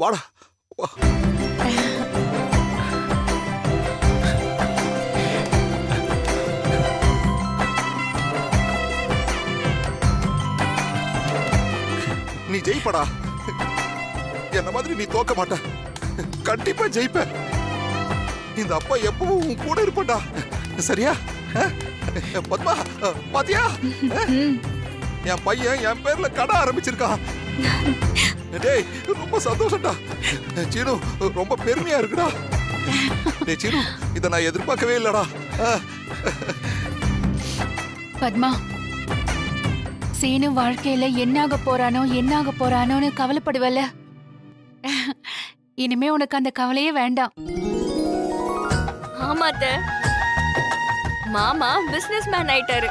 வாடா வா. நீ ஜெயிப்படா. என்ன மாதிரி நீ தோக்க மாட்ட. கண்டிப்பா ஜெயிப்ப. இந்த அப்பா எப்பவும் உன் கூட இருப்பா. சரியா? பத்மா பாத்தியா, என் பையன் என் பேர்ல கடை ஆரம்பிச்சிருக்கான். டேய் ரொம்ப சந்தோஷம்டா. சீனு ரொம்ப பெருமையா இருக்குடா. டேய் சீனு, இத நான் எதிர்பார்க்கவே இல்லடா. பத்மா, சீனு வாழ்க்கையில என்னாக போறானோன்னு கவலைப்படுவல்ல. இனிமே உனக்கு அந்த கவலையே வேண்டாம். ஆமாத்த, மாமா பிசினஸ் மேன் ஆயிட்டாரு.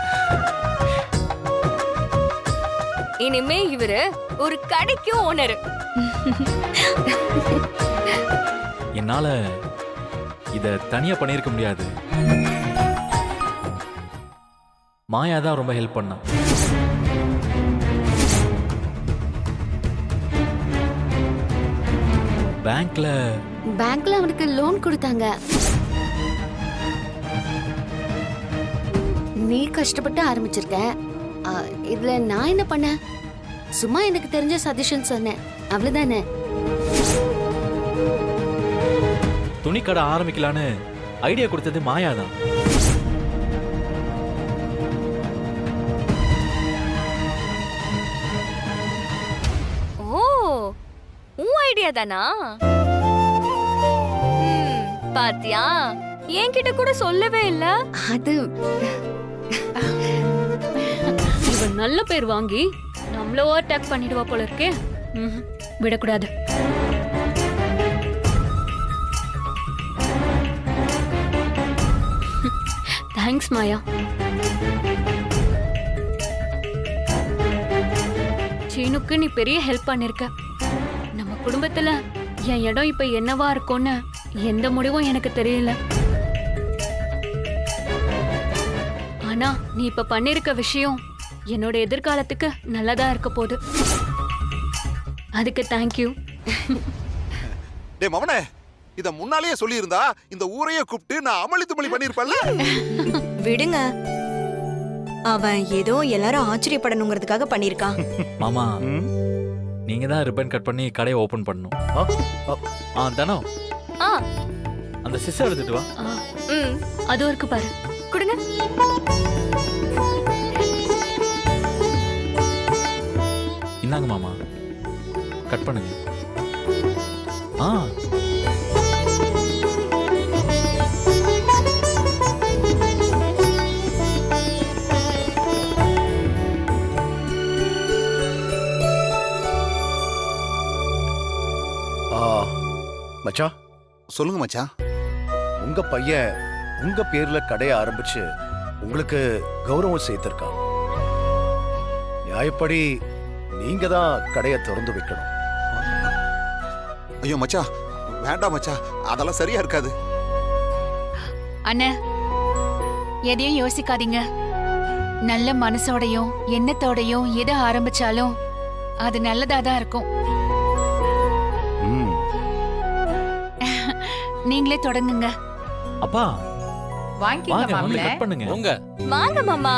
இனிமே இவரு ஒரு கடைக்கு ஓனர். என்னால இத தனியா பண்ணிருக்க முடியாது. மாயா தான் ரொம்ப ஹெல்ப் பண்ணா. பேங்க்ல அவனுக்கு லோன் கொடுத்தாங்க. நீ கஷ்டப்பட்டு ஆரம்பிச்சிருக்க. இதுல நான் என்ன பண்ண? சும்மா எனக்கு தெரிஞ்ச சஜஷன் சொன்னேன், அவ்வளவுதானே. துணி கடை ஆரம்பிக்கலான்னு ஐடியா கொடுத்தது மாயா தான். ஓ, உன் ஐடியா தானா? பாத்தியா, என்கிட்ட கூட சொல்லவே இல்ல. அது இவன் நல்ல பேர் வாங்கி நம்மள அட்டாக் பண்ணிடுவா போல இருக்கே. விடக்கூடாது. தேங்க்ஸ் மாயா. சீனுக்கு நீ பெரிய ஹெல்ப் பண்ணிருக்க. நம்ம குடும்பத்துல என் இடம் இப்ப என்னவா இருக்கும்னு எந்த முடிவும் எனக்கு தெரியல. ஆனா நீ இப்ப பண்ணிருக்க விஷயம் என்னோட எதிர்காலத்துக்கு நல்லதா இருக்க போகுது. அதுக்கு தேங்க்யூ. டேய் மவனே, இத முன்னாலேயே சொல்லி இருந்தா இந்த ஊரையே கூப்பிட்டு நான் அமளி துமளி பண்ணிருப்பேன்ல. விடுங்க, அவன் ஏதோ எல்லாரும் ஆச்சரியப்படணுங்கிறதுக்காக பண்ணிருக்கான். மாமா, நீங்க தான் ரிப்பன் கட் பண்ணி கடையை ஓபன் பண்ணணும். தானோ அந்த சிஸ்டர் எடுத்துட்டு வா. அது இருக்கு பாரு, கொடுங்க. இந்தாங்க மாமா, கட் பண்ணுங்க. மச்சான், சொல்லுங்க மச்சான். உங்க பையன் உங்க பேர்ல கடையை ஆரம்பிச்சு உங்களுக்கு கௌரவம் சேர்த்திருக்கான். நியாயப்படி நீங்க தான் கடையை திறந்து வைக்கணும். ஐயோ மச்சான், வேண்டாம் மச்சான், அதெல்லாம் சரியா இருக்காது. அண்ணே, எதையும் யோசிக்காதீங்க. நல்ல மனசோடையும் எண்ணத்தோடையும் எதை ஆரம்பிச்சாலும் அது நல்லதாதான் இருக்கும். நீங்களே தொடங்குங்க. அப்பா வாங்க, கட் பண்ணுங்க. வாங்க மாமா.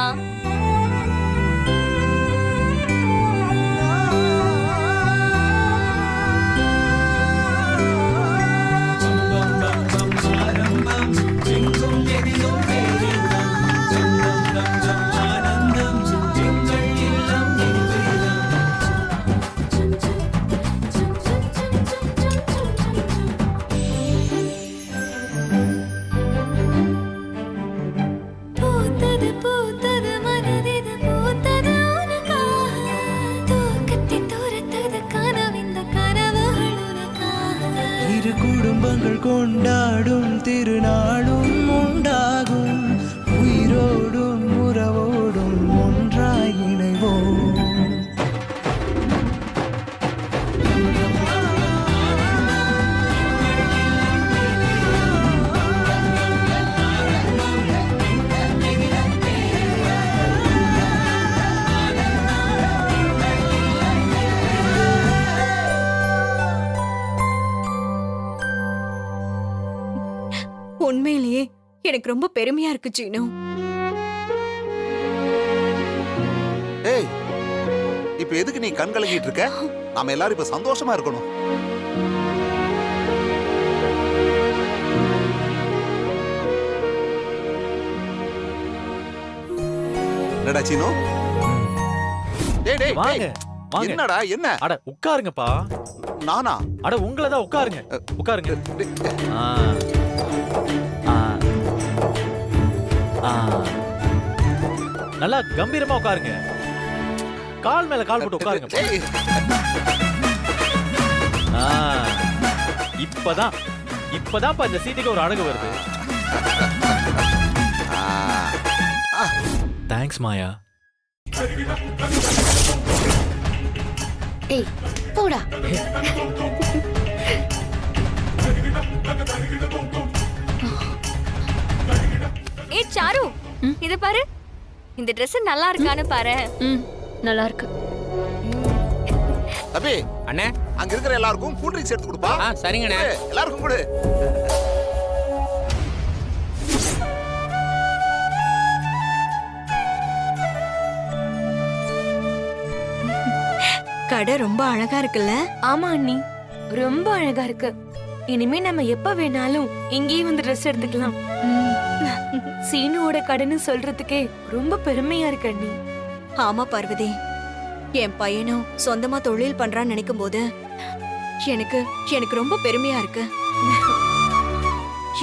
குடும்பங்கள் கொண்டாடும் திருநாளும் உண்டாகும். உயிரோடும் உறவோடும் ஒன்றாய் இணைவோம். உண்மையிலேயே எனக்கு ரொம்ப பெருமையா இருக்கு சீனு. ஏய், இப்ப எதுக்கு நீ கண் கலங்கிட்டு இருக்க? நாம எல்லாரும் இப்ப சந்தோஷமா இருக்கணும். என்னடா சீனு? டேய் டேய் வாங்க டேய். வாங்க. என்னடா என்ன? அட உட்காருங்கப்பா. நானா? அட உங்களை தான் உட்காருங்க. உட்காருங்க. ஆ. ஆ. ஆ. நல்லா கம்பீரமா உட்காருங்க. கால் மேல கால் போட்டு உட்காருங்க. டேய், ஆ. இப்பதான் இந்த சீட்டுக்கு ஒரு அழகு வருது. தேங்க்ஸ் மாயா. ஏய் போடா. ஏய் சாரு, இத பாரு. இந்த Dress நல்லா இருக்கான்னு பாரு. ம் நல்லா இருக்கு. தம்பி அண்ணே. அங்க இருக்கிற எல்லாருக்கும் கூல் ட்ரிங்க்ஸ் எடுத்து கொடுப்பா. சரிங்கண்ணே. கொடு, எல்லாருக்கும் கொடு. கடை ரொம்ப அழகா இருக்குல்ல? ஆமா அண்ணி, ரொம்ப அழகா இருக்கு. இனிமே நம்ம எப்ப வேணாலும் இங்கேயே வந்து ட்ரெஸ் எடுத்துக்கலாம். சீனுவோட கடைன்னு சொல்றதுக்கே ரொம்ப பெருமையா இருக்கு அண்ணி. ஆமா பார்வதி, என் பையனும் சொந்தமா தொழில் பண்றான்னு நினைக்கும் போது எனக்கு ரொம்ப பெருமையா இருக்கு.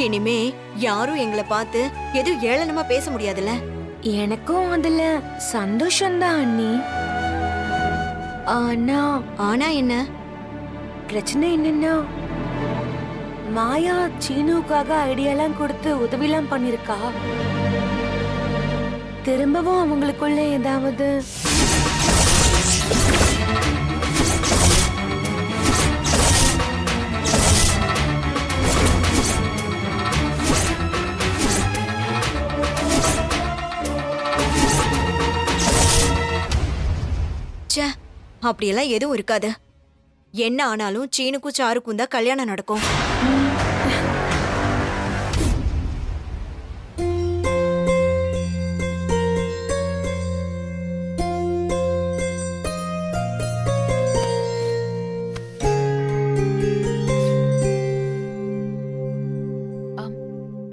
இனிமே யாரும் எங்களை பார்த்து எதுவும் ஏளனமா பேச முடியாதுல்ல? எனக்கும் அதுல சந்தோஷம்தான் அண்ணி. ஆனா என்ன பிரச்சனை என்னன்னா, மாயா சீனுக்காக ஐடியாலாம் கொடுத்து உதவிலாம் பண்ணிருக்கா. திரும்பவும் அவங்களுக்குள்ள ஏதாவது ச்சே, அப்படியெல்லாம் எதுவும் இருக்காது. என்ன ஆனாலும் சீனுக்கும் சாருக்கும் தான் கல்யாணம் நடக்கும்.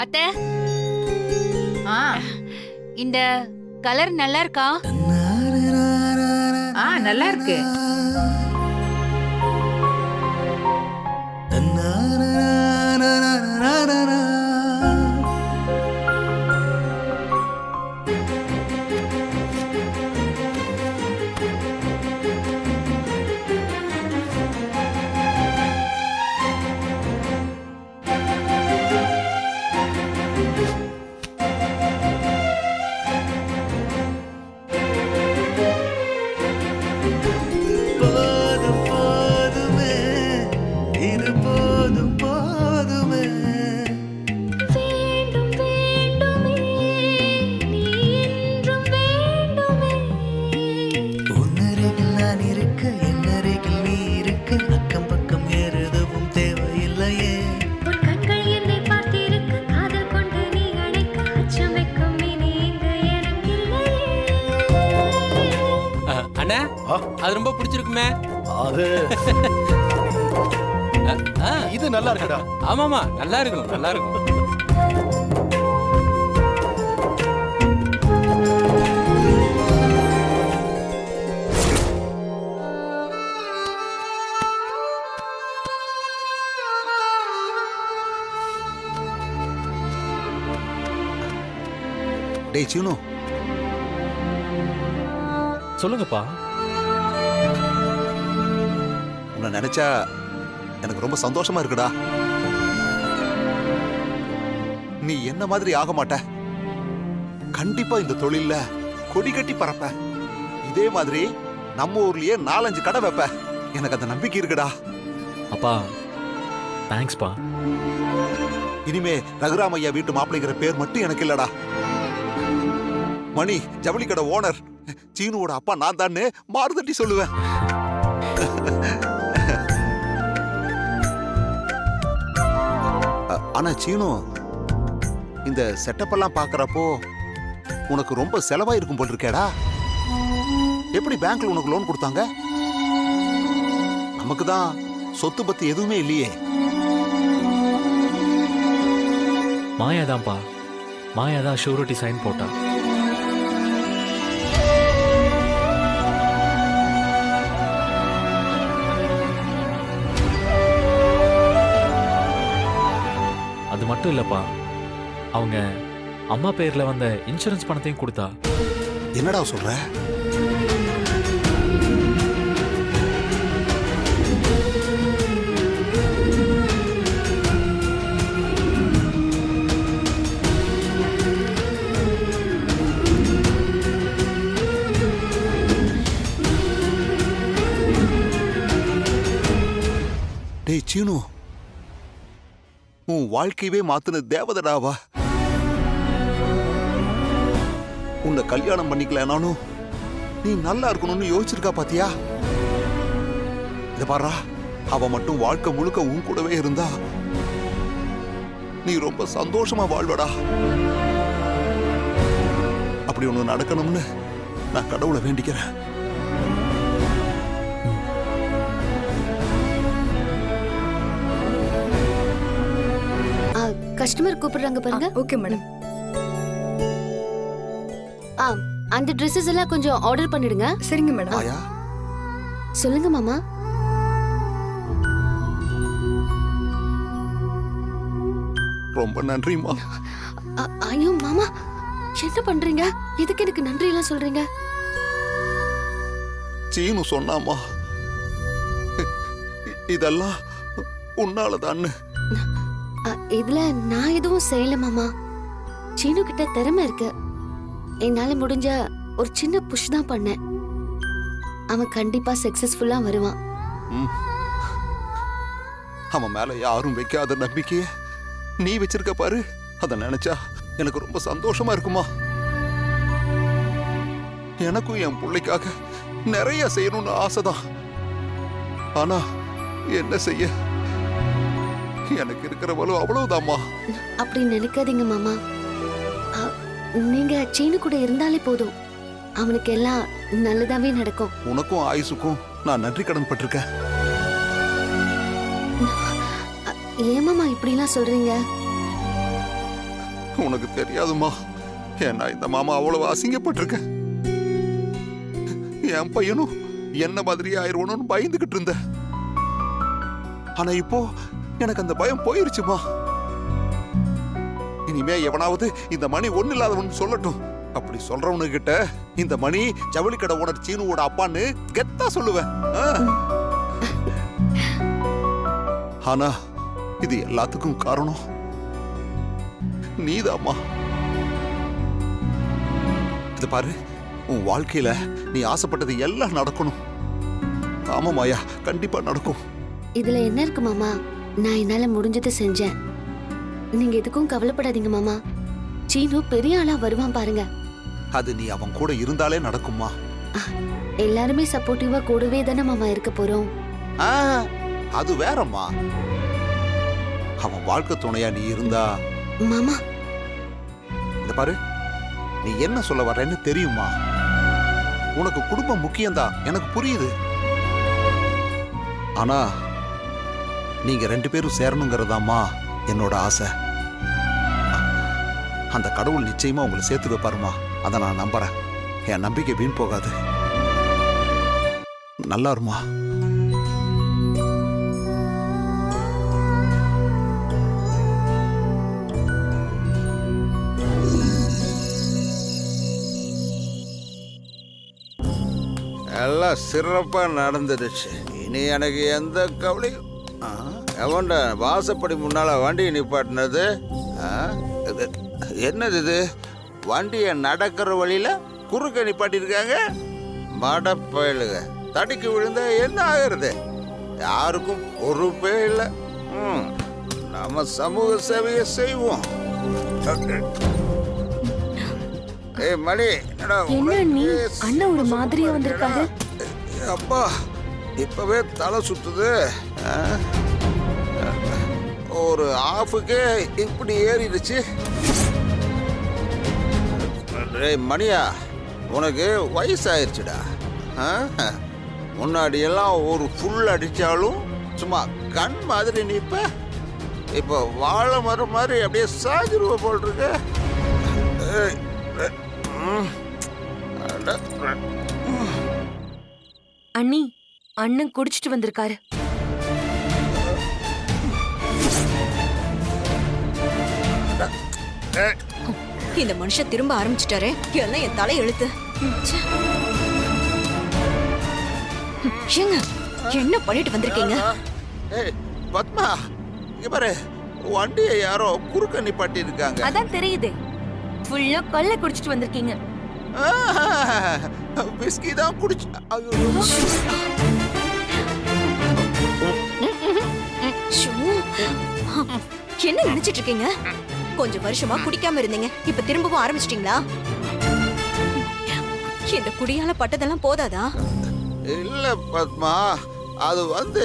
அத்தை, இந்த கலர் நல்லா இருக்கா? நல்லா இருக்கு. போதும் போதுமே, இது போதும் போதுமே. வேண்டும் வேண்டுமே, நீ என்றும் வேண்டுமே. உன்னருகில் நான் இருக்க, என்னருகில் நீ இருக்க, அக்கம் பக்கம் வேறு எதுவும் தேவையில்லையே. உன் கண்கள் என்னை பார்த்திருக்க, காதல் கொண்டு நீ அழைக்க, அச்சம் வைக்கும் இனி இங்கு எனக்கில்லையே. அண்ணா, ஆ? அது ரொம்ப பிடிச்சிருக்குமே. அது ஆ, இது நல்லா இருக்குடா. ஆமாமா, நல்லா இருக்கும், நல்லா இருக்கும். டேய் சீனு, சொல்லுங்கப்பா. உன்னை நினைச்சா எனக்கு ரொம்ப சந்தோஷமா இருக்குடா. நீ என்ன மாதிரி ஆக மாட்ட. கண்டிப்பா இந்த தொழில்ல கொடி கட்டி பறப்ப. இதே மாதிரி நம்ம ஊர்லயே 4-5 கடை வைப்ப. எனக்கு அந்த நம்பிக்கை இருக்குடா. அப்பா தேங்க்ஸ்ப்பா. இனிமே ரகுராமையா வீட்டு மாப்பிள்ளைங்கிற பேர் மட்டும் எனக்கு இல்லடா. மணி ஜவுளி கடை ஓனர் சீனுவோட அப்பா நான் தான்னு மாறுதட்டி சொல்லுவேன். ஆனா சீனு, இந்த செட்டப் எல்லாம் பாக்குறப்போ உனக்கு ரொம்ப செலவாயிருக்கும் போல் இருக்கேடா. எப்படி பேங்க்ல உனக்கு லோன் கொடுத்தாங்க? நமக்கு தான் சொத்து பத்தி எதுவுமே இல்லையே. மாயாதான்ப்பா, மாயாதான் ஷூரிட்டி சைன் போட்டா. அது மட்டும் இல்லப்பா, அவங்க அம்மா பேர்ல வந்த இன்சூரன்ஸ் பணத்தையும் கொடுத்தா. என்னடா சொல்ற? டேய் சீனு, உன் வாழ்க்கையவே மாத்துன தேவதடாவா. உன்னை கல்யாணம் பண்ணிக்கலனாலும் நீ நல்லா இருக்கணும்னு யோசிச்சிருக்கா பாத்தியா? இத பாரா, அவ மட்டும் வாழ்க்கை முழுக்க உன் கூடவே இருந்தா நீ ரொம்ப சந்தோஷமா வாழ்வடா. அப்படி ஒண்ணு நடக்கணும்னு நான் கடவுளை வேண்டிக்கிறேன். கஸ்டமர் கூப்பிடுறாங்க பாருங்க. Okay madam. அந்த ட்ரெஸ்ஸஸ் எல்லாம் கொஞ்சம் ஆர்டர் பண்ணிடுங்க. சரிங்க மேடம். ஆயா, சொல்லுங்க மாமா. ரொம்ப நன்றிமா. ஐயோ மாமா, என்ன பண்றீங்க? எதுக்கு எனக்கு நன்றி எல்லாம் சொல்றீங்க? சீனு சொன்னாமா, இதெல்லாம் உன்னாலதான்னு. இதுல நான் எதுவும் செய்யல மாமா. சீனு கிட்ட திறமை இருக்கு. என்னால முடிஞ்ச ஒரு சின்ன புஷ் தான் பண்ணேன். அவன் கண்டிப்பா சக்சஸ்ஃபுல்லா வருவான். அவன் மேல யாரும் வைக்காத நம்பிக்கைய நீ வச்சிருக்க பாரு. அத நினைச்சா எனக்கு ரொம்ப சந்தோஷமா இருக்குமா. எனக்கும் என் பிள்ளைக்காக நிறைய செய்யணும்னு ஆசைதான். ஆனா என்ன செய்ய, எனக்கு இருக்கிற வலு அவ்வளவுதாம்மா. அப்படி நினைக்காதீங்க மாமா. நீங்க சீனு கூட இருந்தாலே போதும், அவனுக்கு எல்லாம் நல்லதாவே நடக்கும். உனக்கும் ஆயுசுக்கும் நான் நன்றி கடன் பட்டிருக்கேன். ஏன் மாமா இப்படி எல்லாம் சொல்றீங்க? உனக்கு தெரியாதுமா, ஏன்னா இந்த மாமா அவ்வளவு அசிங்கப்பட்டிருக்க. என் பையனும் என்ன மாதிரி ஆயிடுவனும் பயந்துகிட்டு இருந்த. ஆனா இப்போ எனக்கு அந்த பயம் போயிருச்சுமா. இனிமே எவனாவது இந்த மணி ஒண்ணு இல்லாதவன் சொல்லட்டும். அப்படி சொல்றவனுகிட்ட இந்த மணி ஜவுளி கடை ஓனர் சீனுவோட அப்பான்னு கெத்தா சொல்லுவேன். ஆனா இது எல்லாத்துக்கும் காரணம் நீதாம்மா. இது பாரு, உன் வாழ்க்கையில நீ ஆசைப்பட்டது எல்லாம் நடக்கணும். ஆமா மாயா, கண்டிப்பா நடக்கும். இதுல என்ன இருக்கு மாமா? நான் என்னால முடிஞ்சதை செஞ்சேன். நீங்க எதுக்கும் கவலைப்படாதீங்க மாமா. சீனு பெரிய ஆளா வருவான் பாருங்க. அது நீ அவன் கூட இருந்தாலே நடக்குமா. எல்லாருமே சப்போர்ட்டிவா கூடவே தானே மாமா இருக்க போறோம். அது வேறம்மா. அவன் வாழ்க்கை துணையா நீ இருந்தா. மாமா இந்த பாரு, நீ என்ன சொல்ல வர்றேன்னு தெரியுமா? உனக்கு குடும்பம் முக்கியம்தான், எனக்கு புரியுது. ஆனா நீங்க 2 பேரும் சேரணுங்கிறதாம்மா என்னோட ஆசை. அந்த கடவுள் நிச்சயமா உங்களை சேர்த்து வைப்பாருமா. அதை நான் நம்புறேன். என் நம்பிக்கை வீண் போகாது. நல்லா இருமா. எல்லாம் சிறப்பா நடந்துடுச்சு. இனி எனக்கு எந்த கவலையும். எவன்டா வாசப்படி முன்னால வண்டி நிப்பாட்டினது? என்னது இது? வண்டியை நடக்கிற வழியில குறுக்க நிப்பாட்டிருக்காங்க. மடப்பயலுக தடிக்கு விழுந்தா என்ன ஆகிறது? யாருக்கும் பொறுப்பே இல்லை. நம்ம சமூக சேவையை செய்வோம். ஏய் மணி, என்ன நீ அண்ணன் ஒரு மாதிரியா வந்திருக்காரு? அப்பா இப்பவே தலை சுத்துது. ஒரு ஆஃபுக்கே இப்படி ஏறிடுச்சு. டேய் மணியா, உனக்கு வயசாயிருச்சுடா. முன்னாடி எல்லாம் ஒரு ஃபுல் அடிச்சாலும் சும்மா கண் மாதிரி நிப்ப. இப்போ வாழை மரம் மாதிரி அப்படியே சாஞ்சிருவ போல் இருக்கு. அண்ணி, அண்ணன் குடிச்சிட்டு வந்திருக்காரு. இந்த மனுஷன் திரும்ப ஆரம்பிச்சிட்டாரே, எல்லாம் என் தலை எழுத்து. ஏங்க, என்ன பண்ணிட்டு வந்திருக்கீங்க? ஏய் பத்மா, இங்க பாரு, வண்டியை யாரோ குறுக்க நிப்பாட்டி இருக்காங்க. அதான் தெரியுது, ஃபுல்லா கொல்ல குடிச்சிட்டு வந்திருக்கீங்க. விஸ்கி தான் குடிச்சு. ஷோ, என்ன நினைச்சிட்டு இருக்கீங்க? கொஞ்சம் வருஷமா குடிக்காம இருந்தீங்க, இப்ப திரும்பவும் ஆரம்பிச்சிட்டீங்களா? இந்த குடியால பட்டதெல்லாம் போதாதா? இல்ல பத்மா, அது வந்து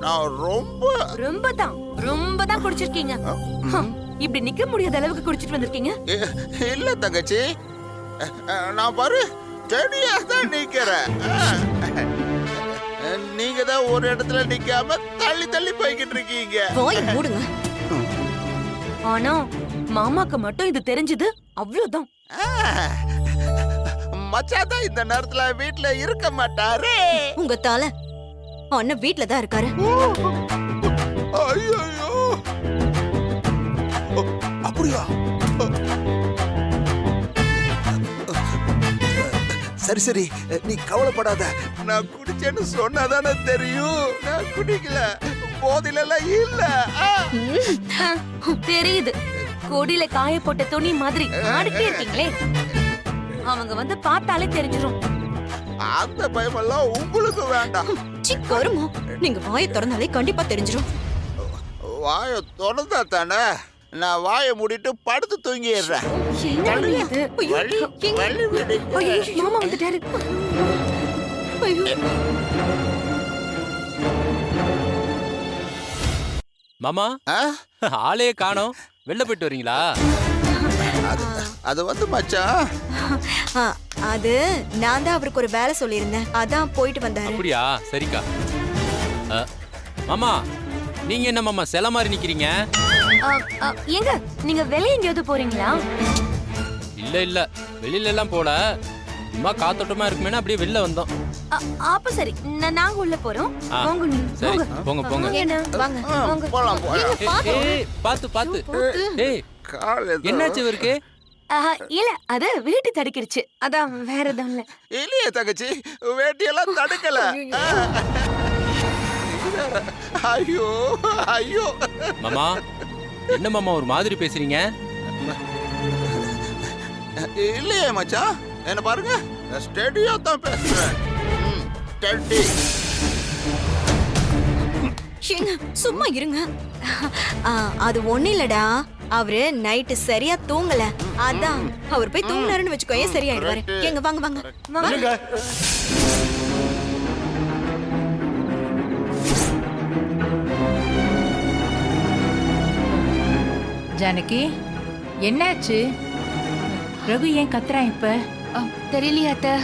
நான் ரொம்ப தான் குடிச்சிருக்கீங்க. இப்படி நிக்க முடியாத அளவுக்கு குடிச்சிட்டு வந்திருக்கீங்க. இல்ல தங்கச்சி, நான் பாரு செடியா தான் நிக்கிறேன். நீங்க தான் ஒரு இடத்துல நிக்காம தள்ளி தள்ளி போய்கிட்டு இருக்கீங்க. வாய் மூடுங்க. ஆனா மாமாக்கு மட்டும் இது தெரிஞ்சது அவ்வளவுதான். மச்சான் தான் இந்த நேரத்துல வீட்டுல இருக்க மாட்டாரு. உங்க தலை அண்ணன் வீட்ல தான் இருக்காரு. ஐயோ, அப்படியா? சரி சரி, நீ கவலைப்படாத. நான் குடிச்சேன்னு சொன்னாதானே தெரியும். நான் குடிக்கல, போதில இல்ல. தெரியுது, கொடியில காய போட்ட துணி மாதிரி ஆடிட்டே இருக்கீங்களே. அவங்க வந்து பார்த்தாலே தெரிஞ்சிரும். அந்த பயமெல்லாம் உங்களுக்கு வேண்டாம். கருமோ, நீங்க வாயை திறந்தாலே கண்டிப்பா தெரிஞ்சிரும். வாயை திறந்தா தானே நான் வாயை மூடிட்டு படுத்து தூங்கிடுறேன். என்ன இது? ஐயோ, மாமா வந்துட்டாரு. ஐயோ. மாமா, ஆளே காணோம். வெளில போயிட்டு வரீங்களா? அது வந்து மச்சான், அது நான் தான் அவருக்கு ஒரு வேலை சொல்லியிருந்தேன், அதான் போயிட்டு வந்தாரு. அப்படியா? சரிக்கா. மாமா, நீங்க என்ன மாமா சில மாதிரி நிக்கிறீங்க? ஏங்க, நீங்க வெளிய எங்கேயாவது போறீங்களா? இல்ல இல்ல, வெளியில எல்லாம் போல, சும்மா காத்தோட்டமா இருக்குமேனா அப்படியே வெளில வந்தோம். அப்ப சரி, நாங்க உள்ள போறோம். போங்க நீ. சரி, போங்க போங்க. வாங்க வாங்க. போலாம் போலாம். ஏய், பாத்து பாத்து. ஏய், என்னாச்சு இவருக்கு? இல்ல, அது வீட்டு தடுக்கிருச்சு, அதான் வேற எதுவும் இல்ல. இல்லையே தங்கச்சி, வேட்டியெல்லாம் தடுக்கல. ஐயோ ஐயோ. மாமா, என்ன மாமா ஒரு மாதிரி பேசுறீங்க? இல்லையே மச்சான், என்ன பாருங்க, ஸ்டெடியா தான் பேசுறேன். ஸ்டெடி. ஏங்க, சும்மா இருங்க. அது ஒண்ணு இல்லடா, அவரு நைட்டு சரியா தூங்கல, அதான். அவர் போய் தூங்கினாருன்னு வச்சுக்கோ, சரியாயிடுவாரு. எங்க வாங்க வாங்க வாங்க. ஜானகி, என்னாச்சு? ரகு ஏன் கத்துறான் இப்ப? தெரியலையா அத்தை?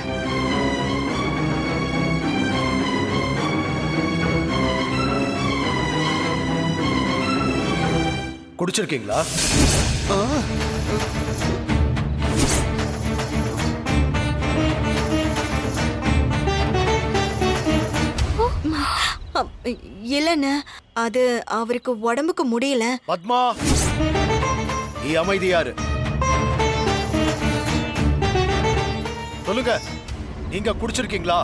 குடிச்சிருக்கீங்களா? இல்லன்னு, அது அவருக்கு உடம்புக்கு முடியல. பத்மா, நீ அமைதியாரு. சொல்லுங்க, நீங்க குடிச்சிருக்கீங்களா?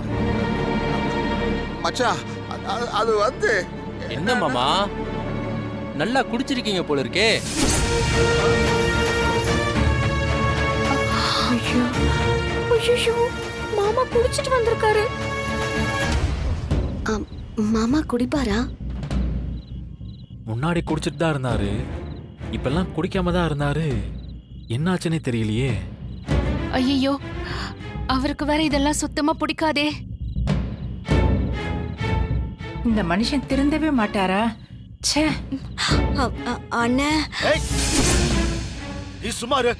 மச்சான், அது வந்து என்ன மாமா, நல்லா குடிச்சிருக்கீங்க போல இருக்கே. ஐயோ, மாமா குடிச்சிட்டு வந்திருக்காரு. மாமா குடிப்பாரா? முன்னாடி குடிச்சிட்டு தான் இருந்தாரு, இப்பெல்லாம் குடிக்காம தான் இருந்தாரு. என்னாச்சுன்னே தெரியலையே. ஐயோ, அவருக்கு வேற இதெல்லாம் சுத்தமா பிடிக்காதே. இந்த மனுஷன் திருந்தவே மாட்டாரா? ச்சே. அண்ணே, நீ சும்மா இரு.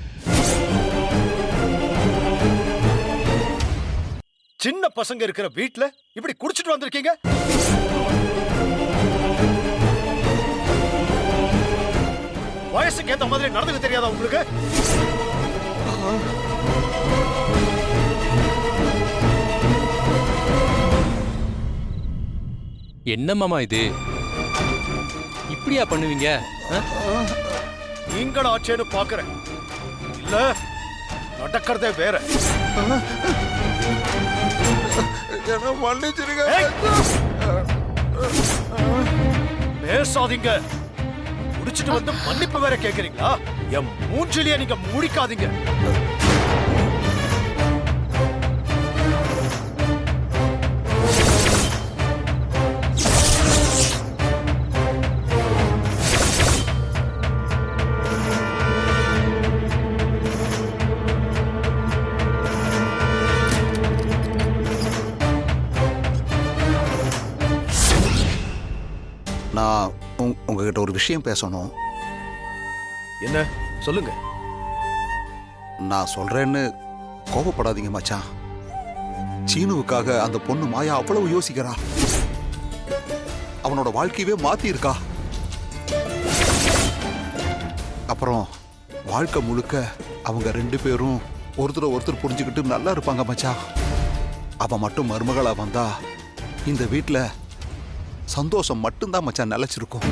சின்ன பசங்க இருக்கிற வீட்ல இப்படி குடிச்சிட்டு வந்திருக்கீங்க? வயசுக்கு ஏத்த மாதிரி நடந்துக்க தெரியாதா உங்களுக்கு? என்ன மாமா இது இப்படியா பண்ணுவீங்க? நீங்களும் ஆச்சேன்னு பாக்குறேன். இல்ல நடக்கிறதே வேற. என்ன மன்னிச்சிருங்க. பேசாதீங்க. குடிச்சிட்டு வந்து மன்னிப்பு வேற கேக்குறீங்களா? என் மூஞ்சிலேயே நீங்க முடிக்காதீங்க. நான் உங்ககிட்ட ஒரு விஷயம் பேசணும். என்ன சொல்லுங்க. நான் சொல்றேன்னு கோபப்படாதீங்க மச்சான். சீனுவுக்காக அந்த பொண்ணு மாயா அவ்வளவு யோசிக்கிறா. அவனோட வாழ்க்கையவே மாத்தி இருக்கா. அப்புறம் வாழ்க்கை முழுக்க அவங்க 2 பேரும் ஒருத்தர் புரிஞ்சுக்கிட்டு நல்லா இருப்பாங்க மச்சான். அவ மட்டும் மருமகளா வந்தா இந்த வீட்டுல சந்தோஷம் மட்டும்தான் மச்சான் நிலைச்சிருக்கும்.